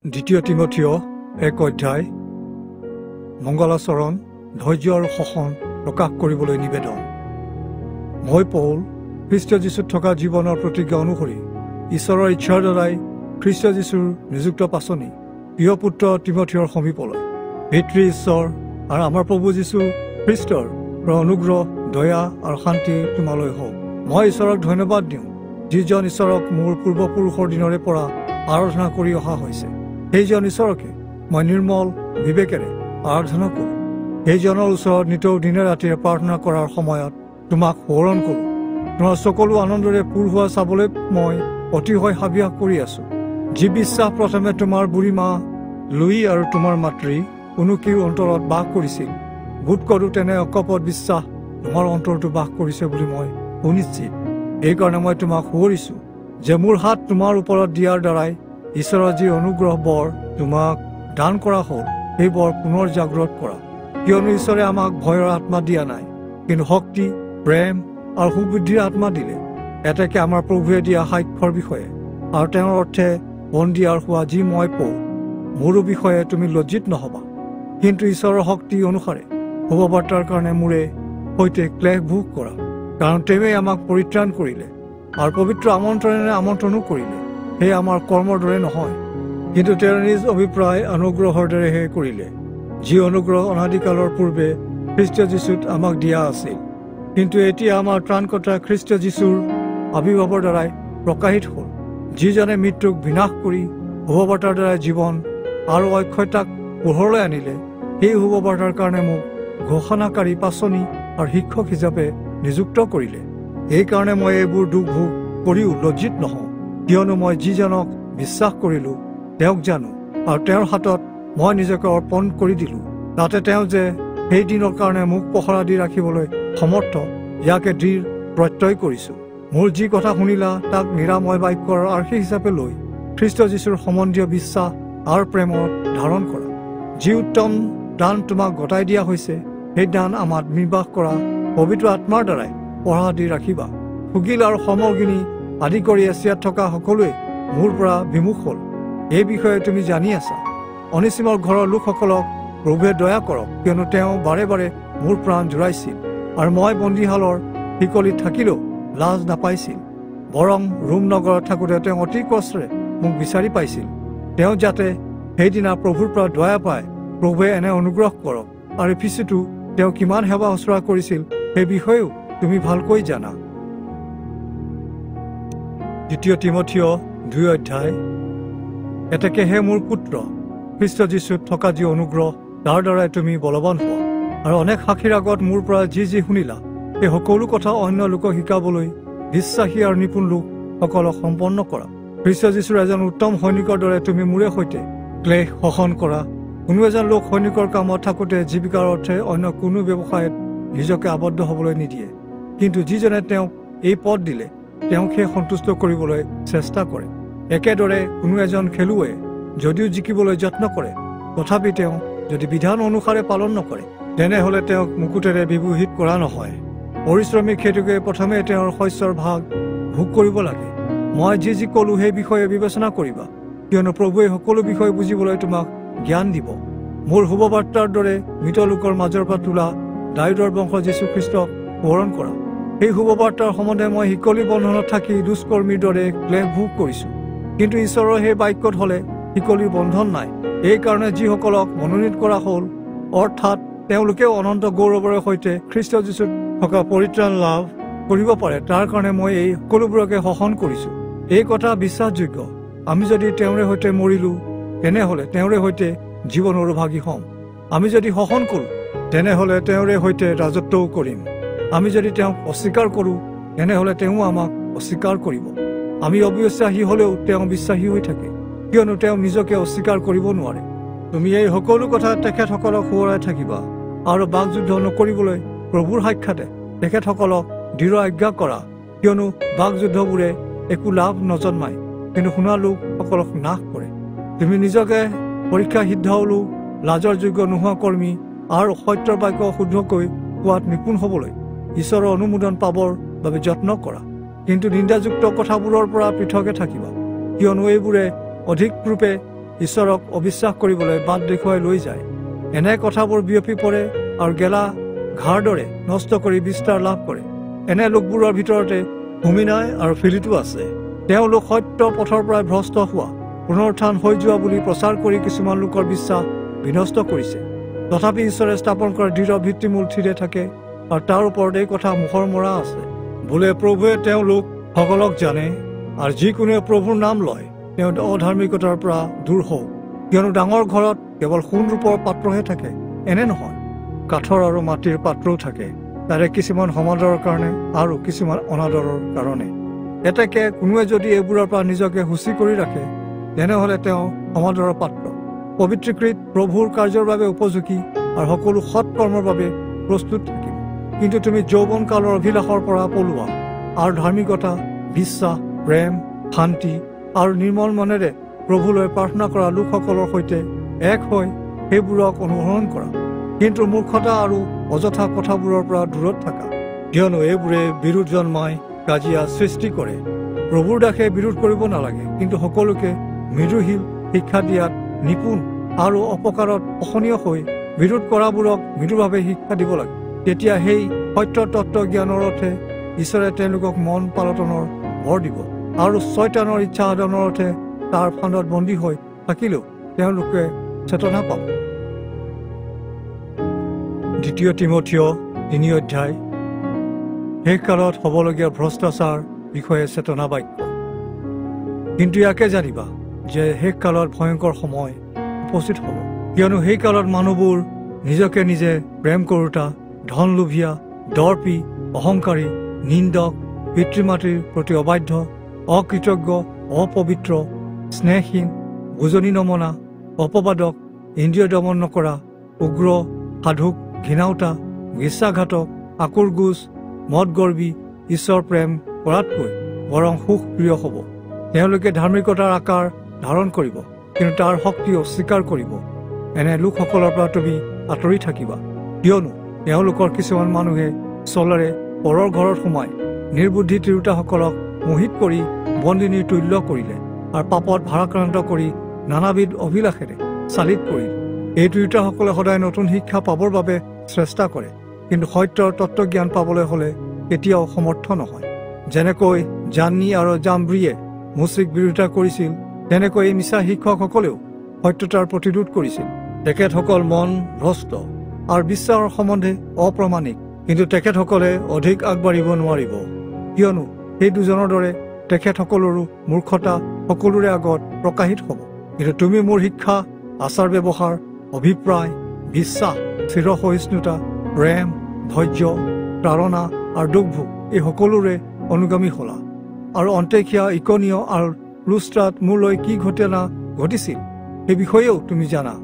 দ্বিতীয় তিমথিয় 1 অধ্যায় মংগলাচৰণ ধৈৰ্য আৰু সহন প্ৰকাশ কৰিবলৈ নিবেদন। মই পৌল খ্ৰীষ্ট যীশুত থকা জীৱনৰ প্ৰতিজ্ঞা অনুসৰি ঈশ্বৰৰ ইচ্ছাৰ দ্বাৰাই খ্ৰীষ্ট যীশুৰ নিযুক্ত পাচনি প্ৰিয় পুত্ৰ তিমথিয়ৰ সমীপলৈ পিতৃ ঈশ্বৰ আৰু আমাৰ প্ৰভু যীশু খ্ৰীষ্টৰ অনুগ্ৰহ দয়া আৰু শান্তি তোমালৈ হওক। মই ঈশ্বৰক ধন্যবাদ দিওঁ, যিজন ঈশ্বৰক মোৰ পূৰ্বপুৰুষৰ দিনৰে পৰা আৰাধনা কৰি অহা হৈছে। সেইজন ঈশ্বৰকে মই নিৰ্মল বিবেকেৰে আৰাধনা কৰোঁ। সেইজনৰ ওচৰত নিতৌ দিনে ৰাতিৰে প্ৰাৰ্থনা কৰাৰ সময়ত তোমাক সোঁৱৰণ কৰোঁ। তোমাৰ সকলো আনন্দৰে পূৰ হোৱা চাবলৈ মই অতিশয় হাবিয়াস কৰি আছোঁ। যি বিশ্বাস প্ৰথমে তোমাৰ বুঢ়ী মা লুই আৰু তোমাৰ মাতৃ উনুকিৰ অন্তৰত বাস কৰিছিল, বোধ কৰোঁ তেনে অকপট বিশ্বাস তোমাৰ অন্তৰতো বাস কৰিছে বুলি মই সুনিশ্চিত। এইকাৰণে মই তোমাক সোঁৱৰিছোঁ যে মোৰ হাত তোমাৰ ওপৰত দিয়াৰ দ্বাৰাই ঈশ্বৰৰ যি অনুগ্ৰহ বৰ তোমাক দান কৰা হ'ল, সেই বৰ পুনৰ জাগ্ৰত কৰা। কিয়নো ঈশ্বৰে আমাক ভয়ৰ আত্মা দিয়া নাই, কিন্তু শক্তি, প্ৰেম আৰু সুবুদ্ধিৰ আত্মা দিলে। এতেকে আমাৰ প্ৰভুৱে দিয়া সাক্ষ্যৰ বিষয়ে আৰু তেওঁৰ অৰ্থে বন্দীয়াৰ হোৱা যি মই পৌল, মোৰো বিষয়ে তুমি লজ্জিত নহবা, কিন্তু ঈশ্বৰৰ শক্তি অনুসাৰে শুভবাৰ্তাৰ কাৰণে মোৰে সৈতে ক্লেশ ভোগ কৰা। কাৰণ তেওঁৱেই আমাক পৰিত্ৰাণ কৰিলে আৰু পবিত্ৰ আমন্ত্ৰণেৰে আমন্ত্ৰণো কৰিলে। সেই আমাৰ কৰ্মৰ দৰে নহয়, কিন্তু তেওঁৰ নিজ অভিপ্ৰায় অনুগ্ৰহৰ দৰেহে কৰিলে, যি অনুগ্ৰহ অনাদিকালৰ পূৰ্বে খ্ৰীষ্ট যীশুত আমাক দিয়া আছিল। কিন্তু এতিয়া আমাৰ ত্ৰাণকৰ্তা খ্ৰীষ্ট যীশুৰ আবিৰ্ভাৱৰ দ্বাৰাই প্ৰকাশিত হ'ল, যিজনে মৃত্যুক বিনাশ কৰি শুভবাৰ্তাৰ দ্বাৰাই জীৱন আৰু অক্ষয়তাক পোহৰলৈ আনিলে। সেই শুভবাৰ্তাৰ কাৰণে মোক ঘোষণাকাৰী পাচনি আৰু শিক্ষক হিচাপে নিযুক্ত কৰিলে। এইকাৰণে মই এইবোৰ দুখ ভোগ কৰিও লজ্জিত নহওঁ, কিয়নো মই যিজনক বিশ্বাস কৰিলোঁ তেওঁক জানো আৰু তেওঁৰ হাতত মই নিজকে অৰ্পণ কৰি দিলোঁ, যাতে তেওঁ যে সেই দিনৰ কাৰণে মোক পহৰা দি ৰাখিবলৈ সমৰ্থ, ইয়াকে দৃঢ় প্ৰত্যয় কৰিছোঁ। মোৰ যি কথা শুনিলা তাক নিৰাময় বাক্যৰ আৰ্হি হিচাপে লৈ খ্ৰীষ্ট যীশুৰ সম্বন্ধীয় বিশ্বাস আৰু প্ৰেমত ধাৰণ কৰা। যি উত্তম দান তোমাক গতাই দিয়া হৈছে, সেই দান আমাত নিৰ্বাস কৰা পবিত্ৰ আত্মাৰ দ্বাৰাই পহৰা দি ৰাখিবা। সুগীল আৰু সমগিনী আদি কৰি এছিয়াত থকা সকলোৱে মোৰ পৰা বিমুখ হ'ল, এই বিষয়ে তুমি জানি আছা। অনিচিমৰ ঘৰৰ লোকসকলক প্ৰভুৱে দয়া কৰক, কিয়নো তেওঁ বাৰে বাৰে মোৰ প্ৰাণ জোৰাইছিল আৰু মই বন্দীশালৰ শিকলিত থাকিলেও লাজ নাপাইছিল। বৰং ৰোম নগৰত থাকোঁতে তেওঁ অতি কষ্টেৰে মোক বিচাৰি পাইছিল। তেওঁ যাতে সেইদিনা প্ৰভুৰ পৰা দয়া পায়, প্ৰভুৱে এনে অনুগ্ৰহ কৰক। আৰু পিছতো তেওঁ কিমান সেৱা শুশ্ৰূষা কৰিছিল সেই বিষয়েও তুমি ভালকৈ জানা। দ্বিতীয় তিমথিয় 2 অধ্যায়। এতেকে হে মোৰ পুত্ৰ, খ্ৰীষ্ট যীশুত থকা যি অনুগ্ৰহ, তাৰ দ্বাৰাই তুমি বলৱান হোৱা আৰু অনেক সাক্ষীৰ আগত মোৰ পৰা যি শুনিলা, এই সকলো কথা অন্য লোকক শিকাবলৈ বিশ্বাসী আৰু নিপুণ লোকসকলক সম্পন্ন কৰা। খ্ৰীষ্ট যীশুৰ এজন উত্তম সৈনিকৰ দৰে তুমি মোৰে সৈতে ক্লেশ সহন কৰা। কোনো এজন লোক সৈনিকৰ কামত থাকোঁতে জীৱিকাৰ অৰ্থে অন্য কোনো ব্যৱসায়ত নিজকে আবদ্ধ হ'বলৈ নিদিয়ে, কিন্তু যিজনে তেওঁক এই পদ দিলে তেওঁক সেই সন্তুষ্ট কৰিবলৈ চেষ্টা কৰে। একেদৰে কোনো এজন খেলুৱৈয়ে যদিও জিকিবলৈ যত্ন কৰে, তথাপি তেওঁ যদি বিধান অনুসাৰে পালন নকৰে, তেনেহ'লে তেওঁক মুকুটেৰে বিভূষিত কৰা নহয়। পৰিশ্ৰমী খেতিকে প্ৰথমে তেওঁৰ শস্যৰ ভাগ ভোগ কৰিব লাগে। মই যি ক'লো সেই বিষয়ে বিবেচনা কৰিবা, কিয়নো প্ৰভুৱে সকলো বিষয় বুজিবলৈ তোমাক জ্ঞান দিব। মোৰ শুভবাৰ্তাৰ দৰে মৃত লোকৰ মাজৰ পৰা তোলা দাউদৰ বংশ যীশুখ্ৰীষ্টক সোঁৱৰণ কৰা। সেই শুভবাৰ্তাৰ সম্বন্ধে মই শিকলি বন্ধনত থাকি দুষ্কৰ্মীৰ দৰে ক্লেশ ভোগ কৰিছোঁ, কিন্তু ঈশ্বৰৰ সেই বাক্যত হ'লে শিকলিৰ বন্ধন নাই। এইকাৰণে যিসকলক মনোনীত কৰা হ'ল, অৰ্থাৎ তেওঁলোকেও অনন্ত গৌৰৱৰে সৈতে খ্ৰীষ্ট যীশুত থকা পৰিত্ৰাণ লাভ কৰিব পাৰে, তাৰ কাৰণে মই এই সকলোবোৰকে সহন কৰিছোঁ। এই কথা বিশ্বাসযোগ্য, আমি যদি তেওঁৰে সৈতে মৰিলোঁ, তেনেহ'লে তেওঁৰে সৈতে জীৱনৰো ভাগী হ'ম। আমি যদি সহন কৰোঁ, তেনেহ'লে তেওঁৰে সৈতে ৰাজত্বও কৰিম। আমি যদি তেওঁক অস্বীকাৰ কৰোঁ, তেনেহ'লে তেওঁ আমাক অস্বীকাৰ কৰিব। আমি অবিশ্বাসী হ'লেও তেওঁ বিশ্বাসী হৈ থাকে, কিয়নো তেওঁ নিজকে অস্বীকাৰ কৰিব নোৱাৰে। তুমি এই সকলো কথা তেখেতসকলক সোঁৱৰাই থাকিবা আৰু বাকযুদ্ধ নকৰিবলৈ প্ৰভুৰ সাক্ষাতে তেখেতসকলক দৃঢ় আজ্ঞা কৰা, কিয়নো বাকযুদ্ধবোৰে একো লাভ নজন্মায়, কিন্তু শুনা লোকসকলক নাশ কৰে। তুমি নিজকে পৰীক্ষা সিদ্ধ লোক, লাজৰ যোগ্য নোহোৱা কৰ্মী আৰু সত্যৰ বাক্য শুদ্ধকৈ কোৱাত নিপুণ হ'বলৈ ঈশ্বৰৰ অনুমোদন পাবৰ বাবে যত্ন কৰা। কিন্তু নিন্দাযুক্ত কথাবোৰৰ পৰা পৃথকে থাকিবা, কিয়নো এইবোৰে অধিক ৰূপে ঈশ্বৰক অবিশ্বাস কৰিবলৈ বাট দেখুৱাই লৈ যায়। এনে কথাবোৰ বিয়পি পৰে আৰু গেলা ঘাঁৰ দৰে নষ্ট কৰি বিস্তাৰ লাভ কৰে। এনে লোকবোৰৰ ভিতৰতে হুমিনাই আৰু ফিলিটো আছে। তেওঁলোক সত্য পথৰ পৰা ভ্ৰষ্ট হোৱা, পুনৰুত্থান হৈ যোৱা বুলি প্ৰচাৰ কৰি কিছুমান লোকৰ বিশ্বাস বিনষ্ট কৰিছে। তথাপি ঈশ্বৰে স্থাপন কৰা দৃঢ় ভিত্তিমূল থিৰে থাকে আৰু তাৰ ওপৰত এই কথা মুখৰ মৰা আছে, বোলে প্ৰভুৱে তেওঁলোক সকলক জানে আৰু যিকোনোৱে প্ৰভুৰ নাম লয় তেওঁ অধাৰ্মিকতাৰ পৰা দূৰ হওক। কিয়নো ডাঙৰ ঘৰত কেৱল সোণ ৰূপৰ পাত্ৰহে থাকে, এনে নহয়, কাঠৰ আৰু মাটিৰ পাত্ৰও থাকে, তাৰে কিছুমান সমাদৰৰ কাৰণে আৰু কিছুমান অনাদৰৰ কাৰণে। এতেকে কোনোৱে যদি এইবোৰৰ পৰা নিজকে সূচী কৰি ৰাখে তেনেহ'লে তেওঁ সমাদৰৰ পাত্ৰ, পবিত্ৰীকৃত, প্ৰভুৰ কাৰ্যৰ বাবে উপযোগী আৰু সকলো সৎ কৰ্মৰ বাবে প্ৰস্তুত থাকিব। কিন্তু তুমি যৌৱন কালৰ অভিলাষৰ পৰা পলোৱা আৰু ধাৰ্মিকতা, বিশ্বাস, প্ৰেম, শান্তি আৰু নিৰ্মল মনেৰে প্ৰভুলৈ প্ৰাৰ্থনা কৰা লোকসকলৰ সৈতে এক হৈ সেইবোৰক অনুসৰণ কৰা। কিন্তু মূৰ্খতা আৰু অযথা কথাবোৰৰ পৰা দূৰত থাকা, কিয়নো এইবোৰে বিৰোধ জন্মাই কাজিয়া সৃষ্টি কৰে। প্ৰভুৰ দাসে বিৰোধ কৰিব নালাগে, কিন্তু সকলোকে মৃদুশীল শিক্ষা দিয়াত নিপুণ আৰু অপকাৰত অসহনীয় হৈ বিৰোধ কৰাবোৰক মৃদুভাৱে শিক্ষা দিব লাগে। তেতিয়া সেই সত্য তত্ত্ব জ্ঞানৰ অৰ্থে ঈশ্বৰে তেওঁলোকক মন পালটনৰ ভৰ দিব আৰু শয়তানৰ ইচ্ছা সাধনৰ অৰ্থে তাৰ ফান্দত বন্দী হৈ থাকিলেও তেওঁলোকে চেতনা পাব। 2 তিমথিয় 3 অধ্যায়। শেষ কালত হ'বলগীয়া ভ্ৰষ্টাচাৰ বিষয়ে চেতনা বাক্য। কিন্তু ইয়াকে জানিবা যে শেষ কালত ভয়ংকৰ সময় উপস্থিত হ'ব, কিয়নো সেই কালত মানুহবোৰ নিজকে নিজে প্ৰেম কৰোতা, ধন লোভীয়া, দৰ্পী, অহংকাৰী, নিন্দক, পিতৃ মাতৃৰ প্ৰতি অবাধ্য, অকৃতজ্ঞ, অপবিত্ৰ, স্নেহহীন, বুজনি নমনা, অপবাদক, ইন্দ্ৰিয় দমন নকৰা, উগ্ৰ, সাধুক, ঘৃণাওতা, বিশ্বাসঘাতক, আকুৰগোজ, মদগৰ্বী, ঈশ্বৰ প্ৰেম কৰাতকৈ বৰং সুখ প্ৰিয় হ'ব। তেওঁলোকে ধাৰ্মিকতাৰ আকাৰ ধাৰণ কৰিব, কিন্তু তাৰ শক্তি অস্বীকাৰ কৰিব। এনে লোকসকলৰ পৰা তুমি আঁতৰি থাকিবা, কিয়নো তেওঁলোকৰ কিছুমান মানুহে চলেৰে পৰৰ ঘৰত সোমাই নিৰ্বুদ্ধি তিৰোতাসকলক মোহিত কৰি বন্দিনীৰ তুল্য কৰিলে আৰু পাপত ভাৰাক্ৰান্ত কৰি নানাবিধ অভিলাষেৰে চালিত কৰিলে। এই তিৰোতাসকলে সদায় নতুন শিক্ষা পাবৰ বাবে চেষ্টা কৰে, কিন্তু সত্যৰ তত্ত্বজ্ঞান পাবলৈ হ'লে কেতিয়াও সমৰ্থ নহয়। যেনেকৈ জান্নী আৰু জাম্ব্ৰীয়ে মুচিক বিৰোধিতা কৰিছিল, তেনেকৈ এই মিছা শিক্ষকসকলেও সত্যতাৰ প্ৰতিৰোধ কৰিছিল। তেখেতসকল মন ভ্ৰষ্ট আৰু বিশ্বাসৰ সম্বন্ধে অপ্ৰামাণিক, কিন্তু তেখেতসকলে অধিক আগবাঢ়িব নোৱাৰিব, কিয়নো সেই দুজনৰ দৰে তেখেতসকলৰো মূৰ্খতা সকলোৰে আগত প্ৰকাশিত হ'ব। কিন্তু তুমি মোৰ শিক্ষা, আচাৰ ব্যৱহাৰ, অভিপ্ৰায়, বিশ্বাস, চিৰসহিষ্ণুতা, প্ৰেম, ধৈৰ্য, তাৰণা আৰু দুখভোগ এই সকলোৰে অনুগামী হ'লা। আৰু অন্তেকিয়া, ইকনিয় আৰু লুষ্ট্ৰাত মোৰলৈ কি ঘটনা ঘটিছিল সেই বিষয়েও তুমি জানা।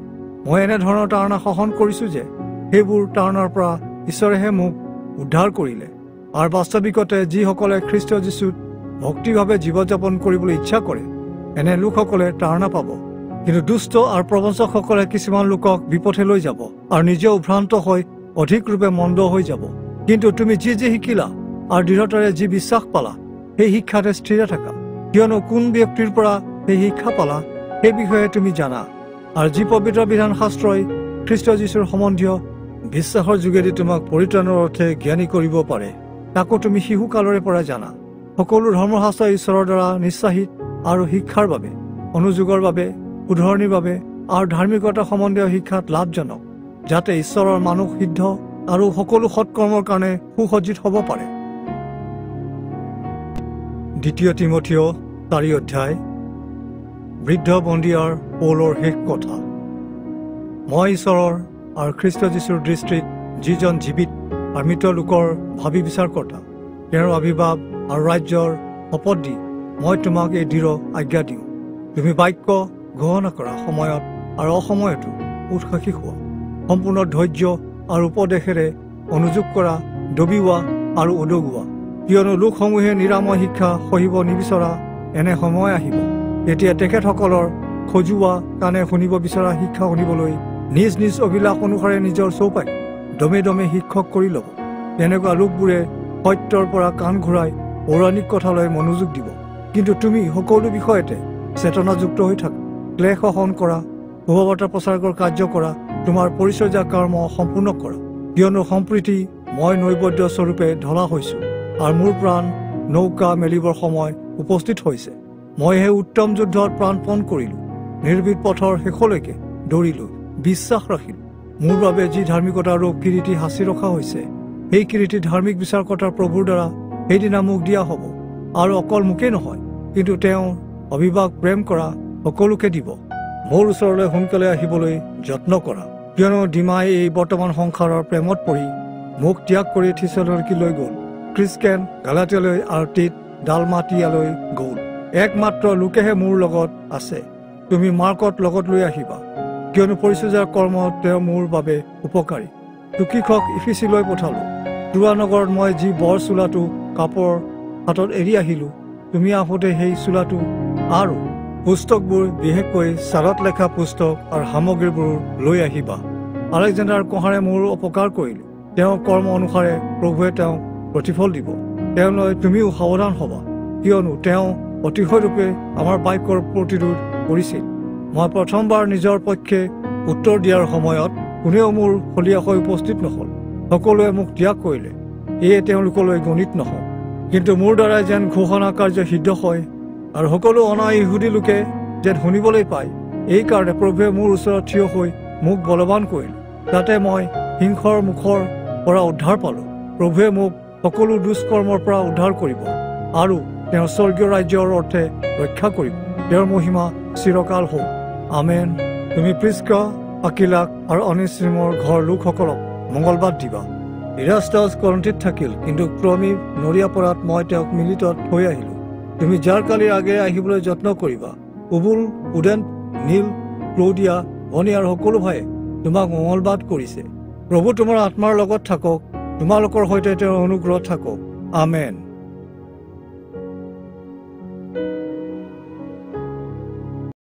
মই এনেধৰণৰ তাৰণা সহন কৰিছো যে সেইবোৰ তাৰণাৰ পৰা ঈশ্বৰেহে মোক উদ্ধাৰ কৰিলে। আৰু বাস্তৱিকতে যিসকলে খ্ৰীষ্ট যীশুত ভক্তিভাৱে জীৱন যাপন কৰিবলৈ ইচ্ছা কৰে এনে লোকসকলে তাৰণা পাব। কিন্তু দুষ্ট আৰু প্ৰবঞ্চকসকলে কিছুমান লোকক বিপথে লৈ যাব আৰু নিজেও ভ্ৰান্ত হৈ অধিক ৰূপে মন্দ হৈ যাব। কিন্তু তুমি যি শিকিলা আৰু দৃঢ়তাৰে যি বিশ্বাস পালা সেই শিক্ষাতে স্থিৰে থাকা, কিয়নো কোন ব্যক্তিৰ পৰা সেই শিক্ষা পালা সেই বিষয়ে তুমি জানা। আৰু যি পবিত্ৰ বিধান শাস্ত্ৰই খ্ৰীষ্ট যীশুৰ সম্বন্ধীয় বিশ্বাসৰ যোগেদি তোমাক পৰিত্ৰাণৰ অৰ্থে জ্ঞানী কৰিব পাৰে, তাকো তুমি শিশুকালৰে পৰা জানা। সকলো ধৰ্মশাস্ত্ৰ ঈশ্বৰৰ দ্বাৰা নিশ্চাসিত আৰু শিক্ষাৰ বাবে, অনুযোগৰ বাবে, উদ্ধৰণিৰ বাবে আৰু ধাৰ্মিকতা সম্বন্ধীয় শিক্ষাত লাভজনক, যাতে ঈশ্বৰৰ মানুহ সিদ্ধ আৰু সকলো সৎকৰ্মৰ কাৰণে সুসজ্জিত হ'ব পাৰে। 2 তিমথিয় 4 অধ্যায়। বৃদ্ধ বন্দীয়াৰ পৌলৰ শেষ কথা। মই ঈশ্বৰৰ আৰু খ্ৰীষ্ট যীশুৰ দৃষ্টিত যিজন জীৱিত আৰু মৃত লোকৰ ভাবি বিচাৰ কৰ্তা, তেওঁৰ আবিৰ্ভাৱ আৰু ৰাজ্যৰ শপত দি মই তোমাক এই দৃঢ় আজ্ঞা দিওঁ, তুমি বাক্য ঘোষণা কৰা সময়ত আৰু অসময়তো উৎসাহী হোৱা, সম্পূৰ্ণ ধৈৰ্য আৰু উপদেশেৰে অনুযোগ কৰা, ডবিওৱা আৰু উদগোৱা, কিয়নো লোকসমূহে নিৰাময় শিক্ষা সহিব নিবিচৰা এনে সময় আহিব, তেতিয়া তেখেতসকলৰ খজুৱা কাণে শুনিব বিচৰা শিক্ষা শুনিবলৈ নিজ নিজ অভিলাষ অনুসাৰে নিজৰ চৌপাই দমে দমে শিক্ষক কৰি ল'ব। তেনেকুৱা লোকবোৰে সত্যৰ পৰা কাণ ঘূৰাই পৌৰাণিক কথালৈ মনোযোগ দিব। কিন্তু তুমি সকলো বিষয়তে চেতনাযুক্ত হৈ থাকা, ক্লেশ সহন কৰা, শুভবাৰ্তা প্ৰচাৰ কাৰ্য কৰা, তোমাৰ পৰিচৰ্যা কৰ্ম সম্পূৰ্ণ কৰা। কিয়নো সম্প্ৰীতি মই নৈবদ্য স্বৰূপে ঢলা হৈছো, আৰু মোৰ প্ৰাণ নৌকা মেলিবৰ সময় উপস্থিত হৈছে। মই সেই উত্তম যুদ্ধত প্ৰাণপণ কৰিলো, নিৰ্ভীক পথৰ শেষলৈকে দৌৰিলো, বিশ্বাস ৰাখিলো। মোৰ বাবে যি ধাৰ্মিকতাৰ ৰূপ কিৰীটি সাঁচি ৰখা হৈছে, সেই কিৰীটি ধাৰ্মিক বিচাৰকৰ্তা প্ৰভুৰ দ্বাৰা সেইদিনা মোক দিয়া হ'ব, আৰু অকল মোকেই নহয়, কিন্তু তেওঁ অবিবাস প্ৰেম কৰা সকলোকে দিব। মোৰ ওচৰলৈ সোনকালে আহিবলৈ যত্ন কৰা, কিয়নো ডিমাই এই বৰ্তমান সংসাৰৰ প্ৰেমত পৰি মোক ত্যাগ কৰি থিছালনিকীলৈ গ'ল, ক্ৰিস্কেন গালাতিয়ালৈ আৰু তীত ডালমাটিয়ালৈ গ'ল। একমাত্ৰ লোকেহে মোৰ লগত আছে। তুমি মাৰ্কত লগত লৈ আহিবা, কিয়নো পৰিচৰ্যাৰ কৰ্ম তেওঁ মোৰ বাবে উপকাৰী। টুকিকক ইফিচিলৈ পঠালো। তুৰানগৰত মই যি বৰ চোলাটো কাপোৰ হাতত এৰি আহিলো, তুমি আহোঁতে সেই চোলাটো আৰু পুস্তকবোৰ, বিশেষকৈ চালত লেখা পুস্তক আৰু সামগ্ৰীবোৰ লৈ আহিবা। আলেকজেণ্ডাৰ কঁহাৰে মোৰ অপকাৰ কৰিলে, তেওঁৰ কৰ্ম অনুসাৰে প্ৰভুৱে তেওঁক প্ৰতিফল দিব। তেওঁলৈ তুমিও সাৱধান হ'বা, কিয়নো তেওঁ অতিশয়ৰূপে আমাৰ বাক্যৰ প্ৰতিৰোধ কৰিছিল। মই প্ৰথমবাৰ নিজৰ পক্ষে উত্তৰ দিয়াৰ সময়ত কোনেও মোৰ ফলীয়া হৈ উপস্থিত নহ'ল। সকলোৱে মোক ত্যাগ কৰিলে, এয়ে তেওঁলোকলৈ গণিত নহ'ল। কিন্তু মোৰ দ্বাৰাই যেন ঘোষণা কাৰ্য সিদ্ধ হয়, আৰু সকলো অনা ইহুদী লোকে যেন শুনিবলৈ পায়, এইকাৰণে প্ৰভুৱে মোৰ ওচৰত থিয় হৈ মোক বলৱান কৰিলে, যাতে মই সিংহৰ মুখৰ পৰা উদ্ধাৰ পালোঁ। প্ৰভুৱে মোক সকলো দুষ্কৰ্মৰ পৰা উদ্ধাৰ কৰিব, আৰু তেওঁৰ স্বৰ্গীয় ৰাজ্যৰ অৰ্থে ৰক্ষা কৰিব। তেওঁৰ মহিমা চিৰকাল হওক। আমেন। তুমি প্ৰিস্কা, আকিলাক আৰু অনেছিমৰ ঘৰ লোকসকলক মংগলবাদ দিবা। ইৰাষ্টাছ কৰন্থিত থাকিল, কিন্তু ক্ৰমী নৰিয়া পৰাত মই তেওঁক মিলিতত থৈ আহিলোঁ। তুমি যাৰ কালিৰ আগেয়ে আহিবলৈ যত্ন কৰিবা। উবুল, পুডেণ্ট, নীল, ক্লৌডিয়া, ভনী আৰু সকলো ভাইয়ে তোমাক মংগলবাদ কৰিছে। প্ৰভু তোমাৰ আত্মাৰ লগত থাকক, তোমালোকৰ সৈতে তেওঁৰ অনুগ্ৰহ থাকক। আমেন।